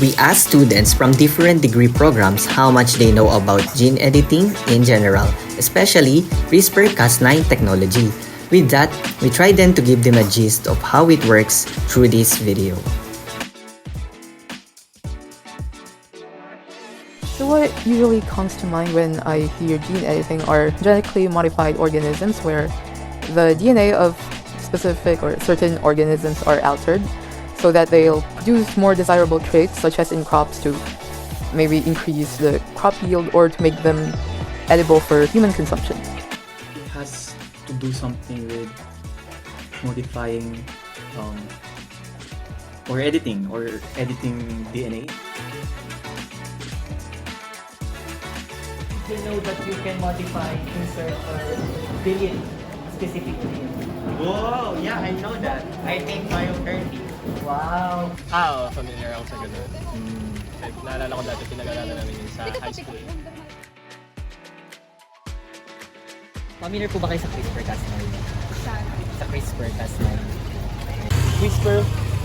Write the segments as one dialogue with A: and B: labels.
A: We asked students from different degree programs how much they know about gene editing in general, especially CRISPR-Cas9 technology. With that, we tried then to give them a gist of how it works through this video.
B: So what usually comes to mind when I hear gene editing are genetically modified organisms where the DNA of specific or certain organisms are altered so that they'll produce more desirable traits, such as in crops, to maybe increase the crop yield or to make them edible for human consumption.
C: It has to do something with modifying or editing DNA.
D: They know that you can modify, insert, or delete specific gene.
E: Whoa! Yeah, I know that. I think bio-30.
D: Wow!
F: Oo, familiar ako sa ganun. Like, naalala ko dati, pinag-aralan namin yun sa high school.
D: Familiar po ba kayo sa CRISPR-Cas9? Sa CRISPR-Cas9.
F: CRISPR,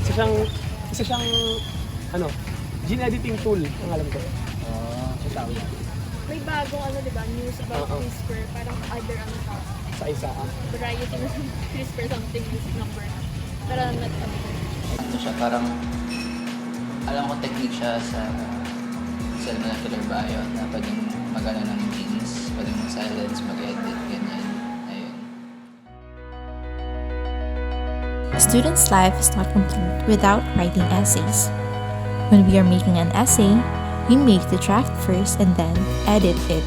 F: isa siyang gene editing tool, ang alam ko. Sa tao yan.
G: May bagong diba, news about CRISPR, parang other
F: Sa isa.
G: variety ng CRISPR something is number. Pero
H: Ano siya, parang alam ko technique siya sa cell molecular bio na pwedeng mag-ano ng genes, pwedeng mag-silence, mag-edit, ganyan. Ayun.
I: A student's life is not complete without writing essays. When we are making an essay, we make the draft first and then edit it.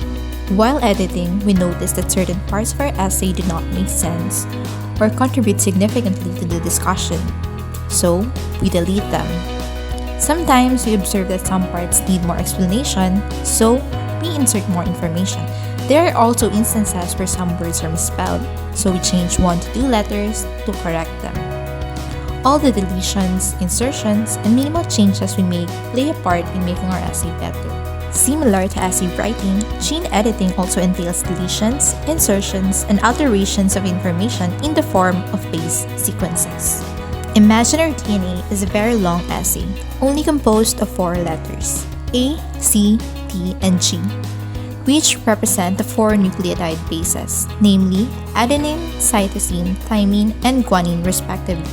I: While editing, we notice that certain parts of our essay do not make sense or contribute significantly to the discussion. So, we delete them. Sometimes we observe that some parts need more explanation, so we insert more information. There are also instances where some words are misspelled, so we change 1 to 2 letters to correct them. All the deletions, insertions, and minimal changes we make play a part in making our essay better. Similar to essay writing, gene editing also entails deletions, insertions, and alterations of information in the form of base sequences. Imagine our DNA is a very long essay, only composed of 4 letters, A, C, T, and G, which represent the 4 nucleotide bases, namely adenine, cytosine, thymine, and guanine respectively.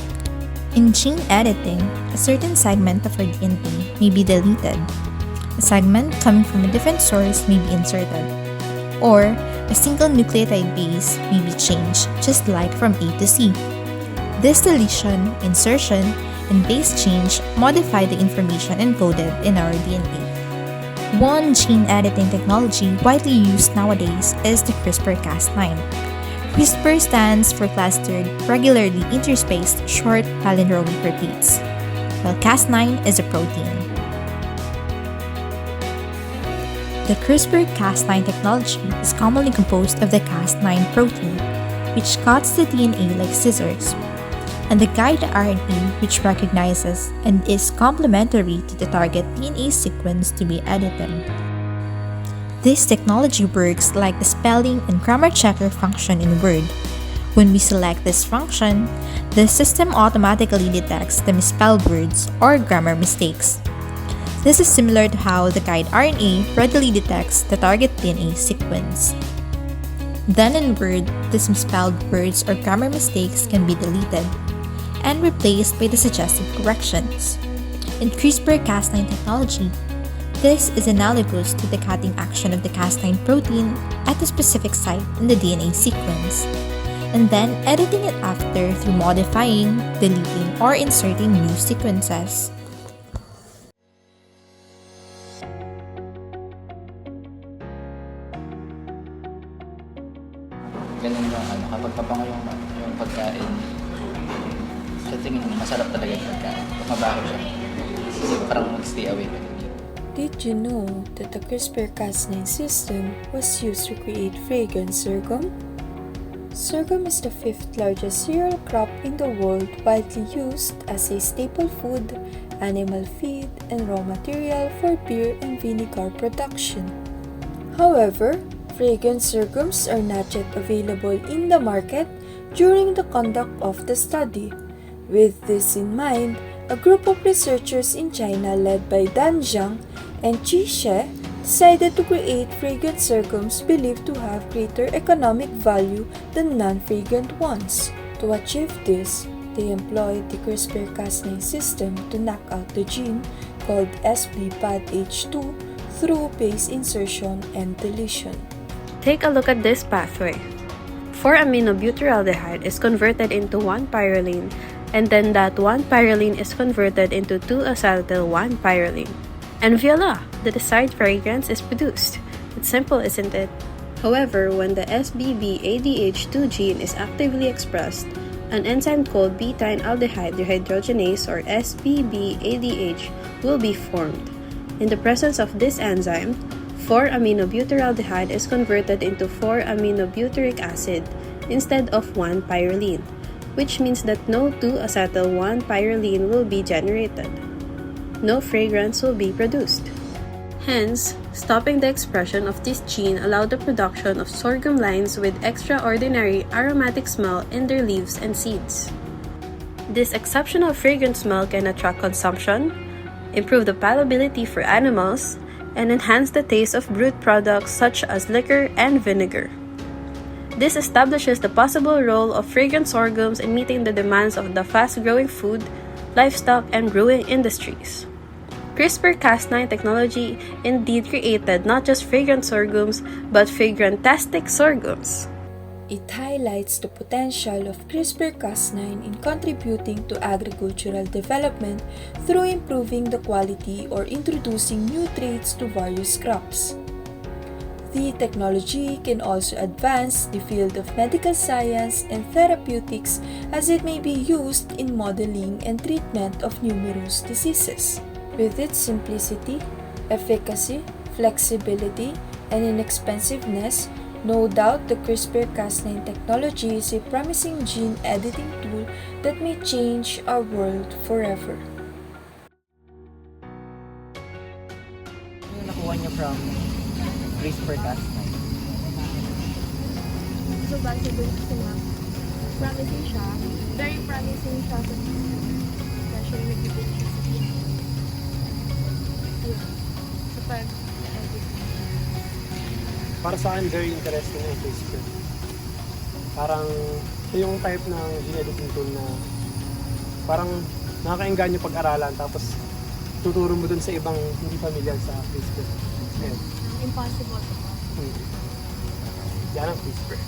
I: In gene editing, a certain segment of our DNA may be deleted. A segment coming from a different source may be inserted, or a single nucleotide base may be changed, just like from A to C. This deletion, insertion, and base change modify the information encoded in our DNA. One gene editing technology widely used nowadays is the CRISPR-Cas9. CRISPR stands for clustered, regularly interspaced short palindromic repeats, while Cas9 is a protein. The CRISPR-Cas9 technology is commonly composed of the Cas9 protein, which cuts the DNA like scissors, and the guide RNA, which recognizes and is complementary to the target DNA sequence to be edited. This technology works like the spelling and grammar checker function in Word. When we select this function, the system automatically detects the misspelled words or grammar mistakes. This is similar to how the guide RNA readily detects the target DNA sequence. Then in Word, these misspelled words or grammar mistakes can be deleted and replaced by the suggested corrections. In CRISPR-Cas9 technology, this is analogous to the cutting action of the Cas9 protein at a specific site in the DNA sequence, and then editing it after through modifying, deleting, or inserting new sequences.
H: Ganun yung kapag pabango yung pagkain, sa tingin mo, masarap talaga yung pagkain. Pag mabaho siya, parang mag-stay away ka.
J: Did you know that the CRISPR-Cas9 system was used to create fragrance sorghum? Sorghum is the 5th largest cereal crop in the world, widely used as a staple food, animal feed, and raw material for beer and vinegar production. However, fragrance sorghums are not yet available in the market during the conduct of the study. With this in mind, a group of researchers in China led by Dan Zhang and Qi She decided to create fragrant sorghums believed to have greater economic value than non-fragrant ones. To achieve this, they employed the CRISPR-Cas9 system to knock out the gene called SBPADH2 through base insertion and deletion.
K: Take a look at this pathway. 4-aminobutyraldehyde is converted into 1-pyrroline, and then that 1-pyrroline is converted into 2-acetyl-1-pyrroline. And voila! The desired fragrance is produced. It's simple, isn't it? However, when the SBBADH2 gene is actively expressed, an enzyme called beta-aldehyde dehydrogenase or SBBADH will be formed. In the presence of this enzyme, 4-aminobutyraldehyde is converted into 4-aminobutyric acid instead of 1-pyrroline, which means that no 2-acetyl-1-pyrroline will be generated. No fragrance will be produced. Hence, stopping the expression of this gene allowed the production of sorghum lines with extraordinary aromatic smell in their leaves and seeds. This exceptional fragrant smell can attract consumption, improve the palatability for animals, and enhance the taste of brewed products such as liquor and vinegar. This establishes the possible role of fragrant sorghums in meeting the demands of the fast-growing food, livestock, and brewing industries. CRISPR-Cas9 technology indeed created not just fragrant sorghums, but fragrantastic sorghums.
J: It highlights the potential of CRISPR-Cas9 in contributing to agricultural development through improving the quality or introducing new traits to various crops. The technology can also advance the field of medical science and therapeutics as it may be used in modeling and treatment of numerous diseases. With its simplicity, efficacy, flexibility, and inexpensiveness, no doubt the CRISPR-Cas9 technology is a promising gene editing tool that may change our world forever.
D: Ano nakuha niyo from CRISPR-Cas9?
G: So, base dun kasi nga, promising siya. Very promising siya. Especially with the so, pag-edit.
F: Para sa akin, very interesting yung CRISPR. Parang ito yung type ng gene editing tool na parang nakakaengganyo pag-aralan tapos tuturo mo dun sa ibang hindi familiar sa CRISPR. Ayun.
G: Impossible to.
F: Yan ang CRISPR.